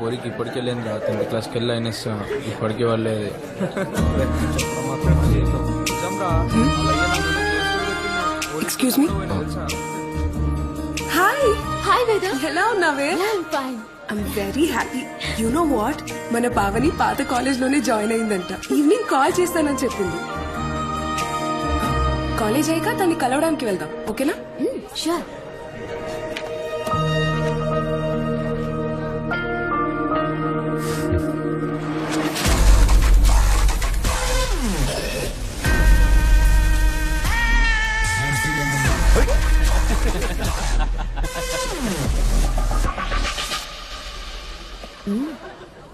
పోరికి ఇప్పటికే లేని రా 10th క్లాస్కి వెళ్ళి అయినా ఇప్పటికే వాళ్ళేది ఎక్స్క్యూజ్ మీ. హాయ్ హాయ్ వేద. ఎలా ఉన్నావే? Fine. I'm very happy. You know what, మన పావని పాత కాలేజ్ లోనే జాయిన్ అయిందంట. ఈవినింగ్ కాల్ చేస్తానని చెప్పింది. కాలేజ్ అయ్యాక తన్ని కలవడానికి వెళ్దాం, ఓకేనా? షూర్.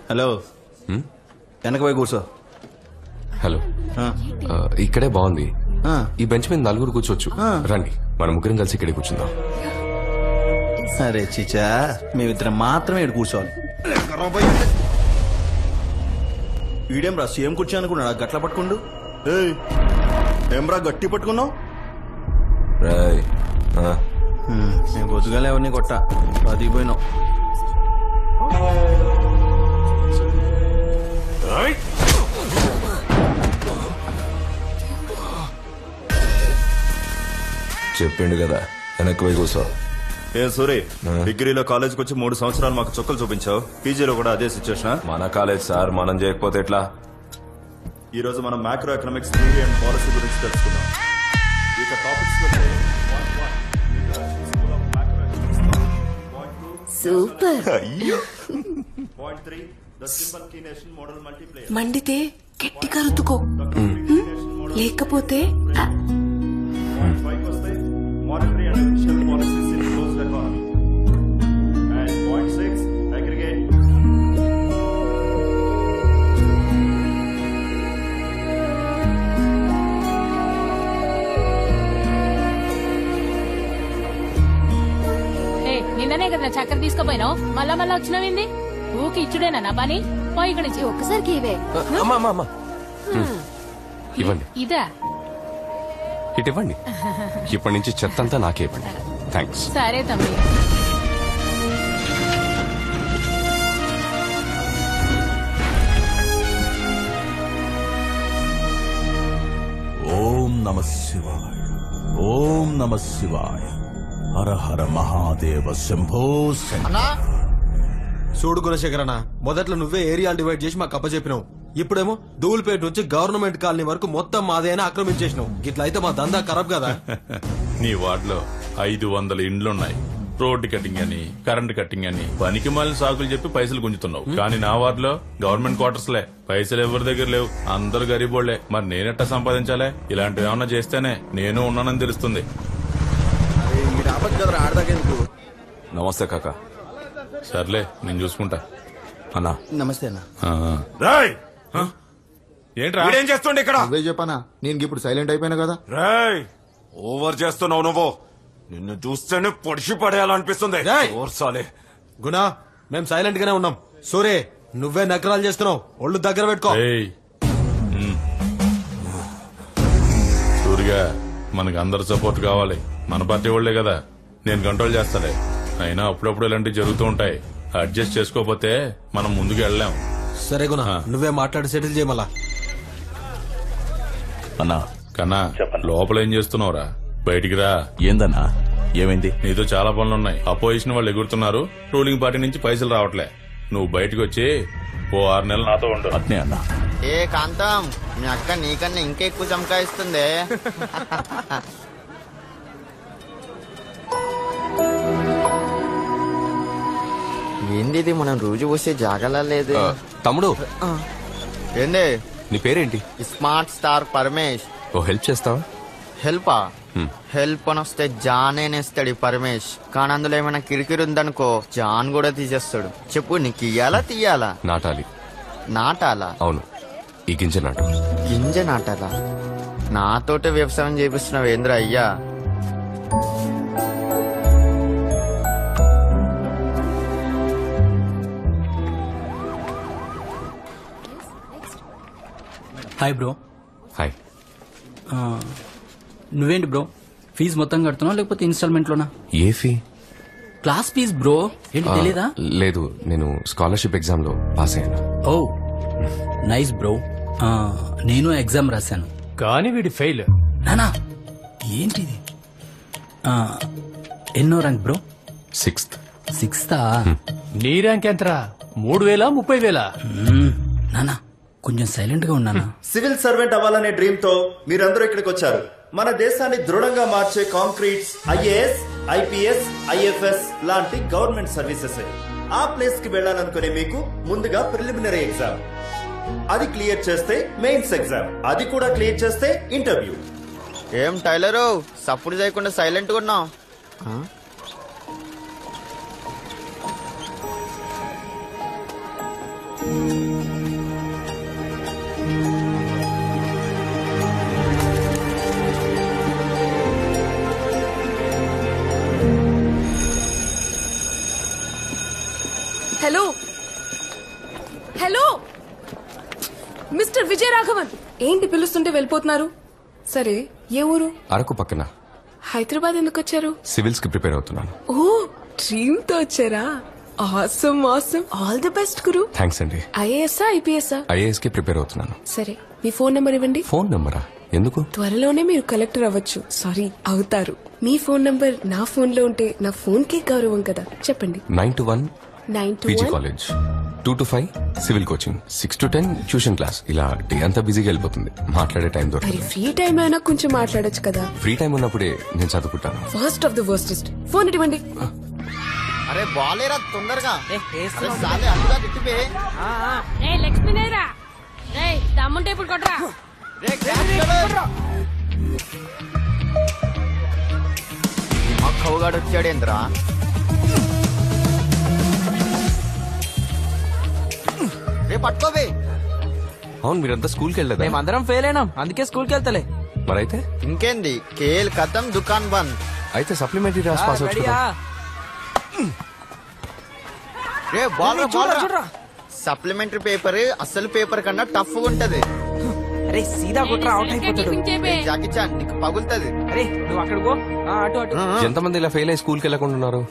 హలో, వెనక పోయి కూర్చో. హలో, ఇక్కడే బాగుంది. ఈ బెంచ్ మీద నలుగురు కూర్చోవచ్చు. రండి, మన ముగ్గురం కలిసి ఇక్కడే కూర్చుందాం. సరే చిచా, మేమిద్దరం మాత్రమే ఇక్కడ కూర్చోవాలి. వీడేం రా సేమ్ కూర్చో అనుకున్నాడా? గట్ల పట్టుకుండు. ఏం రా గట్టి పట్టుకున్నావు? నేను పొద్దుగాలే ఎవరిని కొట్ట పదిపోయినావు. చెప్పిండు కదా వెనక్కి పోయి కూర్చో. ఏ సూరి, డిగ్రీలో కాలేజ్కి వచ్చి 3 సంవత్సరాలు మాకు చుక్కలు చూపించావు. పీజీలో కూడా అదే సిచ్యువేషన్. మన కాలేజ్ సార్, మనం చేయకపోతే ఎట్లా? ఈ రోజు మనం macro economics theory and policy గురించి తెలుసుకుందాం. ఇక టాపిక్స్ సూపర్. మండితే గట్టిగా రుతుకో, లేకపోతే monetary and official policies in closed economy. And point 6, aggregate. నిన్ననే కదా చక్కెర తీసుకుపోయినావు, మళ్ళా వచ్చినవింది. ఊకి ఇచ్చుడేనా నా పని? పోయి ఇక్కడ నుంచి ఒక్కసారికి ఇవే. ఇవ్వండి. ఇదా? ఇటు ఇవ్వండి. ఇప్పటి నుంచి చెత్త అంతా నాకే ఇవ్వండి. థ్యాంక్స్. సరే తమ్మి. ఓం నమ శివాయ, ఓం నమ శివాయ, హర హర మహాదేవ శంభో. చూడు గుణశేఖరన్న, మొదట్లో నువ్వే ఏరియాలు డివైడ్ చేసి మాకు అప్పచెప్పినావు. ఇప్పుడేమో ధూల్పేట నుంచి గవర్నమెంట్ కాలనీ వరకు మొత్తం మాదేనా ఆక్రమించేసినావు. ఇట్లా అయితే మా దందా ఖరాబ్ కదా. నీ వార్డులో 500 ఇండ్లున్నాయి. రోడ్డు కటింగ్ అని, కరెంట్ కటింగ్ అని పనికి మాలిన సాకులు చెప్పి పైసలు గుంజుతున్నావు. కానీ నా వార్డులో గవర్నమెంట్ క్వార్టర్స్ లే, పైసలు ఎవరి దగ్గర లేవు. అందరు గరీబోళ్లే. మరి నేనెట్టా సంపాదించాలే? ఇలాంటివి ఏమన్నా చేస్తేనే నేను ఉన్నానని తెలుస్తుంది. నమస్తే కాకా. సర్లే, నేను చూసుకుంటా. అన్నా నమస్తే అన్న. ఏంట్రా ఏం చేస్తుండే ఇక్కడ? అవే చెప్పనా, నేను ఇప్పుడు సైలెంట్ అయిపోయినా కదా. రేయ్, ఓవర్ చేస్తున్నావు నువ్వు. నిన్ను చూస్తేనే పొడిచి పడేయాలనిపిస్తుంది. గుణ, మేము సైలెంట్ గానే ఉన్నాం. సూరే, నువ్వే నకరాలు చేస్తున్నావు. ఒళ్ళు దగ్గర పెట్టుకో. సూరిగా, మనకు అందరు సపోర్ట్ కావాలి. మన పార్టీ వాళ్లే కదా. నేను కంట్రోల్ చేస్తాలే. అయినా అప్పుడప్పుడు ఇలాంటివి జరుగుతూ ఉంటాయి. అడ్జస్ట్ చేసుకోకపోతే మనం ముందుకు వెళ్ళలేం. సరే గుణ, నువ్వే మాట్లాడి సెటిల్ చేయమలా. అన్నా కన్నా, లోపల ఏం చేస్తున్నావురా? బయటికి రా. ఏందన్నా, ఏమైంది? నీతో చాలా పనులున్నాయి. అపోజిషన్ వాళ్ళు ఎగురుతున్నారు. రూలింగ్ పార్టీ నుంచి పైసలు రావట్లే. నువ్వు బయటకు వచ్చి ఓ 6 నెలలు నాతో ఉండు. అట్నే అన్నా. ఏ కాంతం, మీ అక్క నీకన్నా ఇంకెక్కువ చమకాయిస్తుంది. ఏంది ఇది, మనం రోజు వస్తే జాగలా లేదు. తమ్ముడు, ఏంది? నీ పేరేంటి? Smart star Paramesh. ఓ హెల్ప్ చేస్తావా? హెల్పా? హెల్ప్ అని వస్తే జానేనేస్తాడు పరమేష్. కానీ అందులో ఏమైనా కిరికిరి ఉందనుకో, జాన్ కూడా తీసేస్తాడు. చెప్పు, నీకు ఇయ్యాలా తీయాలా? నాటాలి. నాటాలా? అవును, ఈ గింజ నాటు. గింజ నాటాలా? నాతోటే వ్యవసాయం చేపిస్తున్నావు ఏంద్రా అయ్యా? Hi bro. హాయ్. నువ్వేంటి బ్రో, ఫీజు మొత్తం కడుతున్నావు లేకపోతే ఇన్స్టాల్మెంట్లోనా? ఏ ఫీ? క్లాస్ ఫీజ్ బ్రో ఏంటి తెలీదా? లేదు, నేను స్కాలర్షిప్ ఎగ్జామ్ లో పాస్ అయ్యాను. ఓ నైస్ బ్రో. నేను ఎగ్జామ్ రాశాను కానీ వీడి ఫెయిల్. నానా ఏంటిది? ఎన్నో ర్యాంక్ బ్రో? 6th. 6th? నీ ర్యాంక్ ఎంతరా? 3,000 30,000? నానా కొంచెం సైలెంట్ గా ఉన్నానా? సివిల్ సర్వెంట్ అవ్వాలనే డ్రీమ్ తో మీరందరూ ఇక్కడికి వచ్చారు. మన దేశాన్ని దృఢంగా మార్చే కాంక్రీట్స్ ఐఏఎస్, ఐపీఎస్, ఐఎఫ్ఎస్ లాంటి గవర్నమెంట్ సర్వీసెస్. ఆ ప్లేస్ కి వెళ్ళాలనుకునే మీకు ముందుగా ప్రిలిమినరీ ఎగ్జామ్, అది క్లియర్ చేస్తే మెయిన్స్ ఎగ్జామ్, అది కూడా క్లియర్ చేస్తే ఇంటర్వ్యూ. ఏం టైలరు సప్పుడు చేయకుండా సైలెంట్ గా ఉన్నావు? Hello hello mister Vijaya Raghavan, ఏంటి పిలుస్తుంటే వెళ్ళిపోతున్నారు? సరే, ఏ ఊరు? అరకు పక్కన. హైదరాబాద్ ఎందుకు వచ్చారు? సివిల్స్ కి ప్రిపేర్ అవుతున్నాను. ఓ డ్రీమ్ తో వచ్చారా? Awesome awesome, all the best guru. Thanks అండి. IAS IPS? ఐఏఎస్ కి ప్రిపేర్ అవుతున్నాను. సరే, మీ ఫోన్ నెంబర్ ఇవ్వండి. ఫోన్ నెంబరా? ఎందుకు? త్వరలోనే మీరు కలెక్టర్ అవ్వచ్చు. సారీ, అవుతారు. మీ ఫోన్ నంబర్ నా ఫోన్ లో ఉంటే నా ఫోన్ కి గౌరవం కదా. చెప్పండి. 9 to 1 PG 9 to 1 college, 2 to 5 civil coaching, 6 to 10 tuition class. ఇలా డే అంతా బిజీగా వెళ్ళిపోతుంది, మాట్లాడే టైం మరి దొరకదు. ఫ్రీ టైం అయినా కొంచెం మాట్లాడొచ్చు కదా. ఫ్రీ టైం ఉన్నప్పుడే నేను చదువుకుంటాను. First of the worstest. Phone ఇవ్వండి. అరే బాలేరా తొందరగా. సాలే అందుగా తిట్టిపే. లక్ష్మీనేరా దమ్ముంటే ఇప్పుడు కొట్రా. మా కవుగాడు వచ్చాడేంద్రా? రే పట్టుకోవే. అవును, మీరంతా స్కూల్కి వెళ్ళలేదా? మేమందరం ఫెయిల్ అయినాం, అందుకే స్కూల్కి వెళ్తలే. మరైతే ఇంకేంది, కేల్ కథం దుకాన్ బంద్. అయితే సప్లిమెంటరీ రాసి పాస్ అవచ్చు కదా. రే బాల్ సప్లిమెంటరీ పేపర్ అసలు పేపర్ కన్నా టఫ్ ఉంటది. అరే సీదా కొట్రా, అవుట్ అయిపోతాడు. జాకీ చాన్ నీకు పగులుతది. అరే నువ్వు అక్కడికో, అటు అటు. ఎంతమంది ఇలా ఫెయిల్ అయ్యి స్కూల్కి వెళ్ళకుండా ఉన్నారు?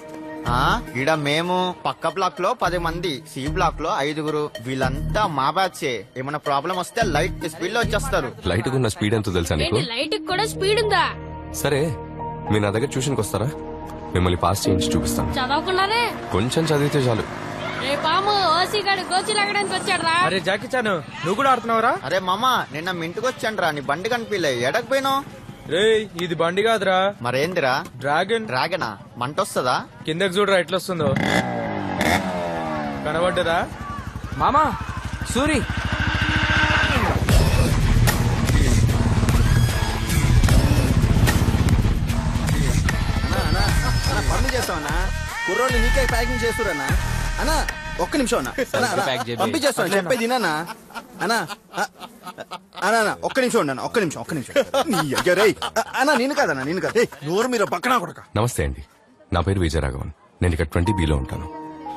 ఈడ మేము పక్క బ్లాక్ లో 10 మంది, సి బ్లాక్ లో 5. వీళ్ళంతా మా బ్యాచే. ఏమైనా ప్రాబ్లం వస్తే లైట్ స్పీడ్ లో వచ్చేస్తారు. లైట్ ఉన్న స్పీడ్ ఎంతో తెలుసా నీకు? లైట్ కూడా స్పీడ్ ఉందా? సరే, మీరు నా దగ్గర ట్యూషన్కి వస్తారా? మిమ్మల్ని పాస్ చేయించి చూపిస్తాను. చదవకున్నారే, కొంచెం చదివితే చాలు. రే పాము ఓసీ గాడు గోచి లాగడానికి వచ్చాడు రా. అరే జాకీ చాను, నువ్వు కూడా ఆడుతున్నావురా? అరే మామ, నిన్న మీ ఇంటికి వచ్చాను రా, నీ బండి కనిపించలే, ఎడకు పోయినావు? రే ఇది బండి కాదురా. మరేందిరా? డ్రాగన్. డ్రాగనా? మంట వస్తుందా? కిందకి చూడరా ఎట్లా వస్తుందో. కనబడ్డరా మామా? సూరి పని చేస్తావన్నా? కుర్రోళ్ళు నీకే ప్యాకింగ్ చేస్తురన్నా? అన్నా ఒక్క నిమిషం అన్న, పంపించేస్తాను. చెప్పేది అన్నా అన్నా అన్నా ఒక్క నిమిషం ఉండు అన్న, ఒక్క నిమిషం అన్నా. నేను కాదన్నా, నేను కాదు. నోరు మీరు పక్కన కొడక. నమస్తే అండి, నా పేరు విజయరాఘవన్. నేను ఇక్కడ 20B లో ఉంటాను.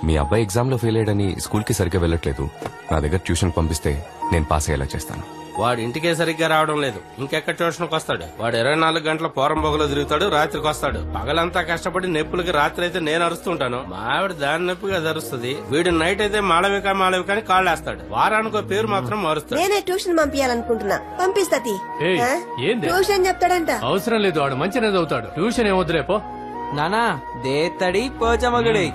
మీ అబ్బాయి ఎగ్జామ్ లో ఫెయిల్ అయ్యాడని స్కూల్ కి సరిగ్గా వెళ్ళట్లేదు. నా దగ్గర ట్యూషన్ పంపిస్తే నేను పాస్ అయ్యేలా చేస్తాను. వాడు ఇంటికే సరిగ్గా రావడం లేదు, ఇంకెక్కడ ట్యూషన్కి వస్తాడు? వాడు 24 గంటల పోరం బొగలో తిరుగుతాడు, రాత్రికి వస్తాడు. పగలంతా కష్టపడి నొప్పులకి రాత్రి అయితే నేను అరుస్తుంటాను, మా ఆవిడ దాని నొప్పిగా అరుస్తుంది. వీడు నైట్ అయితే మాళవిక అని కాళ్ళేస్తాడు. వారానికి పేరు మాత్రం మారుస్తాడు. నేనే ట్యూషన్ పంపించాలనుకుంటున్నా, పంపిస్తా. ఏంది ట్యూషన్ చెప్తాడంట. అవసరం లేదు, వాడు మంచిగా చదువుతాడు. ట్యూషన్ ఏమొద్దులేపో. నానా దేత్తడి పోచమగడి.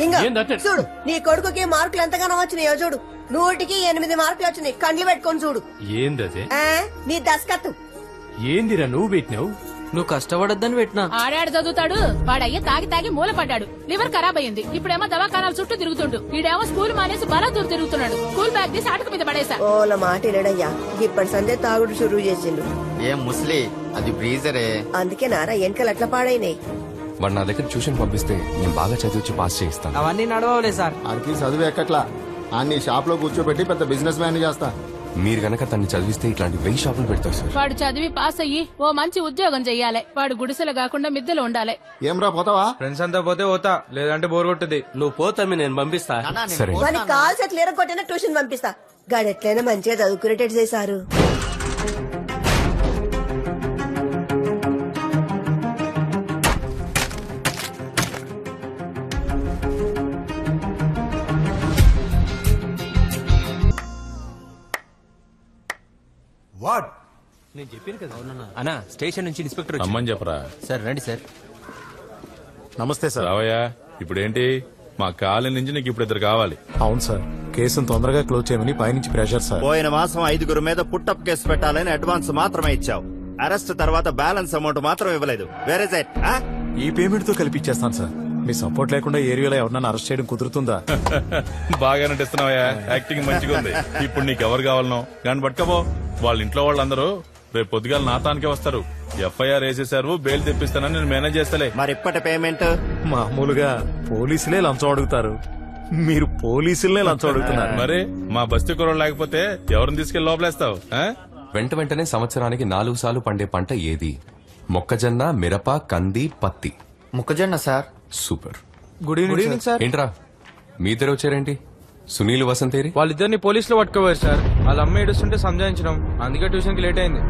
ఇంకా చూడు, నీ కొడుకుకి మార్కులు ఎంతగానో వచ్చినాయో చూడు. 100కి 8 మార్కులు వచ్చినాయి. కండ్లు పెట్టుకొని చూడు. ఏందది? నీ దస్కత్తు. ఏందిరా నువ్వు పెట్టినావు? నువ్వు కష్టపడద్దని పెట్టినా. ఆడాడు చదువుతాడు, వాడయ్య తాగి తాగి మూల పడ్డాడు, లివర్ ఖరాబ్ అయింది. ఇప్పుడేమో దవాఖానాల చుట్టూ తిరుగుతుండు. వీడేమో స్కూల్ మానేసి బలాదూరు తిరుగుతున్నాడు. స్కూల్ బ్యాగ్ తీసి అటుకు మీద పడేసా. ఓల మాట వినడయ్యా, ఇప్పటి సందే తాగుడు షురూ చేసిండు. ఏం ముస్లి, అది బ్రీజరే. అందుకే నారా వెనకలు అట్లా పాడైనాయి. వాడు నా దగ్గర ట్యూషన్ పంపిస్తే నేను బాగా చదివించి పాస్ చేయిస్తాను. అవన్నీ నడవలే సార్. అడికి చదువు ఎక్కట్లా, అన్ని షాప్ లో కూర్చోబెట్టి పెద్ద బిజినెస్ మ్యాన్ చేస్తా. మీరు గనక తన్ని చదివిస్తే ఇట్లాంటి 1000 షాపులు పెడతారు సార్. వాడు చదివి పాస్ అయ్యి ఓ మంచి ఉద్యోగం చెయ్యాలి. వాడు గుడిసెలు కాకుండా మిద్దెలు ఉండాలి. ఏం రా పోతావా? ఫ్రెండ్స్ అంతా పోతే పోతా, లేదంటే బోర్ కొట్టుది. నువ్వు పోతామి, నేను పంపిస్తా. సరే, వాడిని కాల్ సెట్లు ఎరగొట్టినా ట్యూషన్ పంపిస్తా. గాడు ఎట్లయినా మంచిగా చదువుకునేటట్టు చేశారు. నేను చెప్పాను కదా. అన్నా స్టేషన్ నుంచి ఇన్స్పెక్టర్ రమ్మని చెప్పరా. సార్ రండి సార్. నమస్తే సార్. రావయ్యా. ఇప్పుడేంటి మా కాలేజ్ నుంచి నీకు ఇప్పుడు 2 కావాలి. అవును సార్, కేసును తొందరగా క్లోజ్ చేయమని పైనుంచి ప్రెషర్ సార్. పోయిన మాసం 5 మీద పుట్టప్ కేసు పెట్టాలని అడ్వాన్స్ మాత్రమే ఇచ్చావు. అరెస్ట్ తర్వాత బ్యాలెన్స్ అమౌంట్ మాత్రం ఇవ్వలేదు. వేరే సెట్ ఈ పేమెంట్ తో కలిపిచ్చేస్తాను సార్. మీ సపోర్ట్ లేకుండా ఏరియాలో ఎవరన్నా అరెస్ట్ చేయడం కుదురుతుందా? బాగా నటిస్తున్నావయ్యా. యాక్టింగ్ మంచిగా ఉంది. ఇప్పుడు నీకు ఎవరు కావాలనో కానీ పట్టుకపో. వాళ్ళ ఇంట్లో వాళ్ళందరూ రేపు పొద్దుగాల నాతానికే వస్తారు. ఎఫ్ఐఆర్ వేసేసారు, బెయిల్ తెప్పిస్తానని నేను మేనేజ్ చేస్తలే. మరి ఇప్పటి పేమెంట్ మామూలుగా పోలీసులే లంచం అడుగుతారు, మీరు పోలీసులనే లంచం అడుగుతున్నారు. మరి మా బస్తీ కుర్రోడు లేకపోతే ఎవరిని తీసుకెళ్లి లోపలేస్తావు? వెంటనే సంవత్సరానికి 4 సార్లు పండే పంట ఏది? మొక్కజొన్న, మిరప, కంది, పత్తి. మొక్కజొన్న sir. Super. Good evening sir. ఏంట్రా మీ ఇద్దరు వచ్చారేంటి? సునీల్, వసంతేరి? వాళ్ళిద్దరిని పోలీసులు పట్టుకోవారు సార్. వాళ్ళ అమ్మ ఏడుస్తుంటే సంజాయించడం, అందుకే ట్యూషన్ కి లేట్ అయింది.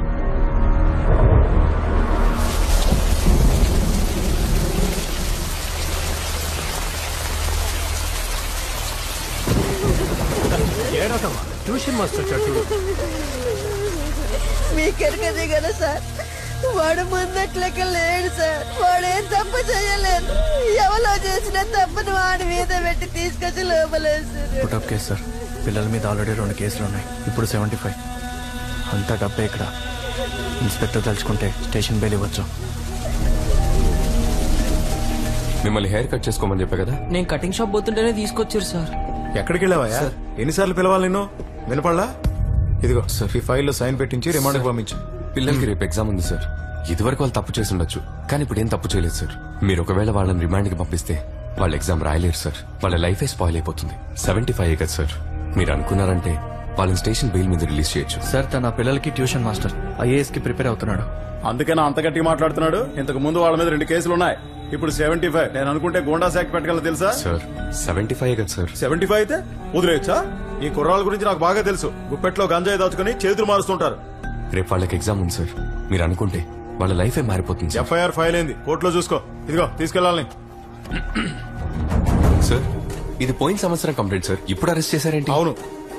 ట్యూషన్ మాస్టర్ వచ్చాడు. మీకెరకదే కదా సార్, వాడు ముందట్లక లేడు సార్. వాడేం తప్పు చేయలేదు. ఎవరో చేసిన తప్పును వాడి మీద పెట్టి తీసుకొచ్చి లోపలేసారు. Put up case sir. పిల్లల మీద ఆల్రెడీ 2 కేసులు ఉన్నాయి. ఇప్పుడు 75. అంతా డబ్బే ఇక్కడ. ఇన్స్పెక్టర్ తలుచుకుంటే స్టేషన్ బెయిల్ ఇవ్వచ్చు. మిమ్మల్ని హెయిర్ కట్ చేసుకోమని చెప్పా కదా. నేను కటింగ్ షాప్ పోతుంటేనే తీసుకొచ్చారు సార్. ఎక్కడికి వెళ్ళావా? ఎన్నిసార్లు పిలవాలి నిన్ను? వినపడలా? ఇదిగో సార్, ఈ ఫైల్లో సైన్ పెట్టించి రిమాండ్ పంపించు. పిల్లలకి రేపు ఎగ్జామ్ ఉంది సార్. ఇదివరకు వాళ్ళు తప్పు చేసి ఉండొచ్చు, కానీ ఇప్పుడు ఏం తప్పు చేయలేదు సార్. మీరు ఒకవేళ వాళ్ళని రిమాండ్ కి పంపిస్తే వాళ్ళు ఎగ్జామ్ రాయలేరు సార్. వాళ్ళ లైఫే స్పాయిల్ అయిపోతుంది. 75 కదా సార్. మీరు అనుకున్నారంటే వాళ్ళని స్టేషన్ బెయిల్ మీద రిలీజ్ చేయొచ్చు సార్. తన పిల్లలకి ట్యూషన్ మాస్టర్, IAS కి ప్రిపేర్ అవుతున్నాడు. అందుకే నా అంత గట్టిగా మాట్లాడుతున్నాడు. ఇంతకు ముందు వాళ్ళ మీద 2 కేసులు ఉన్నాయి, ఇప్పుడు 75. నేను అనుకుంటే గోండా శాఖ పెట్టగల తెలుసా సార్? 75 కదా సార్. 75 అయితే వదిలేయచ్చా? ఈ కుర్రాళ్ళ గురించి నాకు బాగా తెలుసు. గుప్పెట్లో గంజాయి దాచుకుని చేతులు మారుస్తుంటారు. రేపు వాళ్ళకి ఎగ్జామ్ ఉంది సార్. మీరు అనుకుంటే వాళ్ళ లైఫే మారిపోతుంది. FIR ఫైల్ అయింది, కోర్టులో చూసుకో. ఇదిగో తీసుకెళ్ళాలని. సార్, ఇది పోయిన సంవత్సరం కంప్లైంట్ సార్. ఇప్పుడు అరెస్ట్ చేశారేంటి? అవును,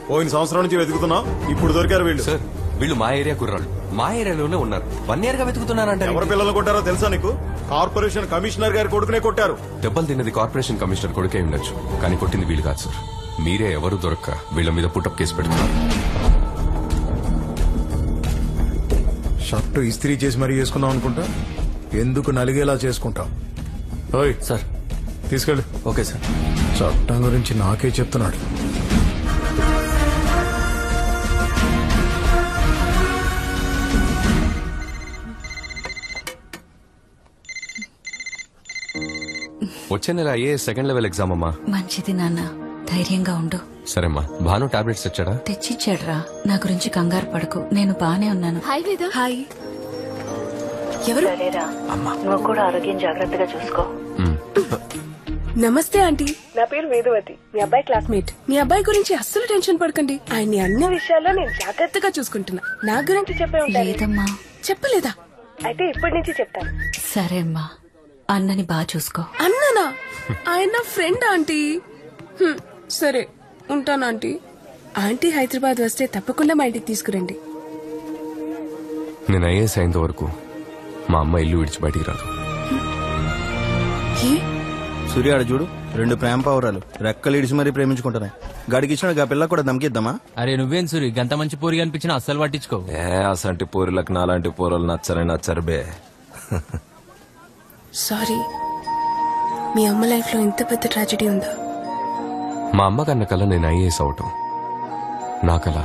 పోయిన సంవత్సరం నుంచి వెతుకుతున్నాం, ఇప్పుడు దొరికారు వీళ్ళు. సార్, వీళ్ళు మా ఏరియా కుర్రాళ్ళు, మా ఏరియాలోనే ఉన్నారు. 1 year గా వెతుకుతున్నారంటే ఎవరి పిల్లలు కొట్టారో తెలుసా నీకు? కార్పొరేషన్ కమిషనర్ గారి కొడుకునే కొట్టారు. దెబ్బలు తిన్నది కార్పొరేషన్ కమిషనర్ కొడుకే ఉండొచ్చు, కానీ కొట్టింది వీళ్ళు కాదు సార్. మీరే ఎవరు దొరక్క వీళ్ళ మీద పుట్టప్ కేసు పెడుతున్నారు. షర్టు ఇస్త్రీ చేసి మరీ చేసుకున్నాం అనుకుంటా. ఎందుకు నలిగేలా చేసుకుంటాం? ఓయ్ సార్, తీసుకెళ్ళు. Okay sir. చట్టం గురించి నాకే చెప్తున్నాడు. వచ్చే నెల IAS సెకండ్ లెవెల్ ఎగ్జామ్ అమ్మా. మంచిది నాన్న, ధైర్యంగా ఉండు. సరేమ్మా. భాను టాబ్లెట్స్ తెచ్చాడా? తెచ్చిచ్చాడ్రా. నా గురించి కంగారు పడకు, నేను బానే ఉన్నాను. హాయ్ వేద. హాయ్. ఎవరు? నువ్వు కూడా ఆరోగ్యం జాగ్రత్తగా చూసుకో. నమస్తే ఆంటీ, నా పేరు వేదవతి, మీ అబ్బాయి క్లాస్మేట్. మీ అబ్బాయి గురించి అస్సలు టెన్షన్ పడకండి. ఆయన్ని అన్ని విషయాల్లో నేను జాగ్రత్తగా చూసుకుంటున్నా. నా గురించి చెప్పే ఉంటాను. లేదమ్మా. చెప్పలేదా? అయితే ఇప్పటి నుంచి చెప్తాను. సరే అమ్మా, అన్నని బాగా చూసుకో. అన్ననా? ఆయన నా ఫ్రెండ్ ఆంటీ. సరే ఉంటాను ఆంటీ. ఆంటీ హైదరాబాద్ వస్తే తప్పకుండా మా ఇంటికి తీసుకురండి. నేను IAS అయినంత వరకు మా అమ్మ ఇల్లు విడిచి బయటికి రాదు. సూర్యాడ చూడు, 2 ప్రేమ పావురాలు రెక్కలు ఇడిచి మరీ ప్రేమించుకుంటున్నాయి. గడికి ఇచ్చిన పిల్ల కూడా దమ్కిద్దామా? అరే నువ్వేం సూరి, గంత మంచి పోరి కనిపించినా అస్సలు పట్టించుకో. అసంటి పోరులకు నాలాంటి పోరలు నచ్చరు బే. సారీ, మీ అమ్మ లైఫ్ లో ఇంత పెద్ద ట్రాజెడీ ఉందా? మా అమ్మ కన్న కల నేను IAS అవటం, నా కల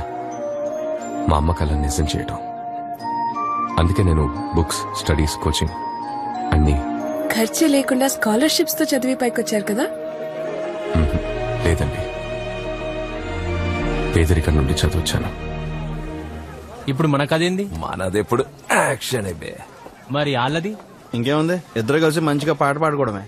మా అమ్మ కల నిజం చేయటం. అందుకే నేను బుక్స్, స్టడీస్, కోచింగ్ అన్ని ఖర్చు లేకుండా స్కాలర్షిప్స్ తో చదివి పైకొచ్చారు కదా? లేదండి, పేదరికం నుండి చదివచ్చాను. ఇప్పుడు మన కదేంది? మనదెప్పుడు యాక్షన్. మరి వాళ్ళది ఇంకేముంది, ఇద్దరు కలిసి మంచిగా పాట పాడుకోవడమే.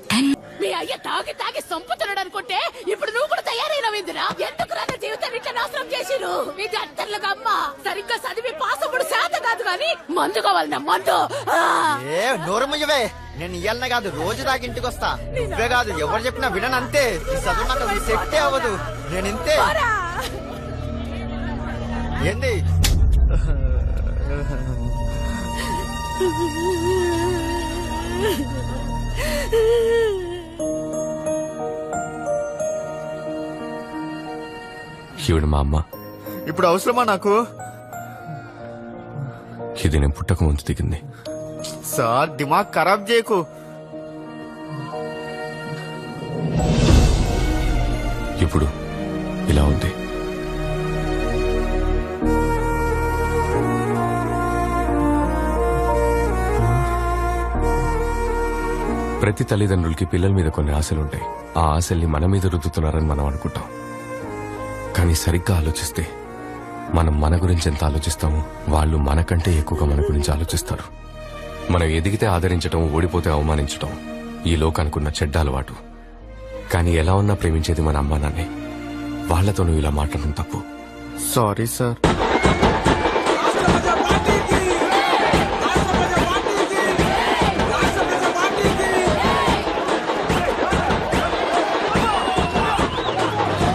మీ అయ్య తాగి తాగి సంపుతున్నాడు అనుకుంటే ఇప్పుడు నువ్వు కూడా తయారైనవిందిరా. ఎందుకు నా జీవితం ఇట్లా నాశనం చేసిరు? ఇది అంతర్లుగా అమ్మ సరిగ్గా చదివి పాసప్పుడు శాత కాదు గాని మందు కావాలన్నా మందు. ఏ నోరు ముయ్యవే, నేను ఇయ్యాలనే కాదు రోజు దాకా ఇంటికి వస్తా. నువ్వే కాదు ఎవరు చెప్పినా వినను అంతే. ఈ చదువు నాకు సెట్టే అవ్వదు. నేను ఇంతే. ఏంది ఈవిడ మా అమ్మ. ఇప్పుడు అవసరమా నాకు? ఇది నేను పుట్టక ముందు దిగింది. సార్ దిమాగ్ ఖరాబ్ చేయకు. ఇప్పుడు ఇలా ఉంది. ప్రతి తల్లిదండ్రులకి పిల్లల మీద కొన్ని ఆశలుంటాయి. ఆ ఆశల్ని మన మీద రుద్దుతున్నారని మనం అనుకుంటాం. కానీ సరిగ్గా ఆలోచిస్తే మనం మన గురించి ఎంత ఆలోచిస్తామో వాళ్ళు మనకంటే ఎక్కువగా మన గురించి ఆలోచిస్తారు. మనం ఎదిగితే ఆదరించటం, ఓడిపోతే అవమానించటం ఈ లోకానుకున్న చెడ్డ అలవాటు. కానీ ఎలా ఉన్నా ప్రేమించేది మన అమ్మా నాన్నే. వాళ్లతో నువ్వు ఇలా మాట్లాడడం తప్పు. Sorry sir.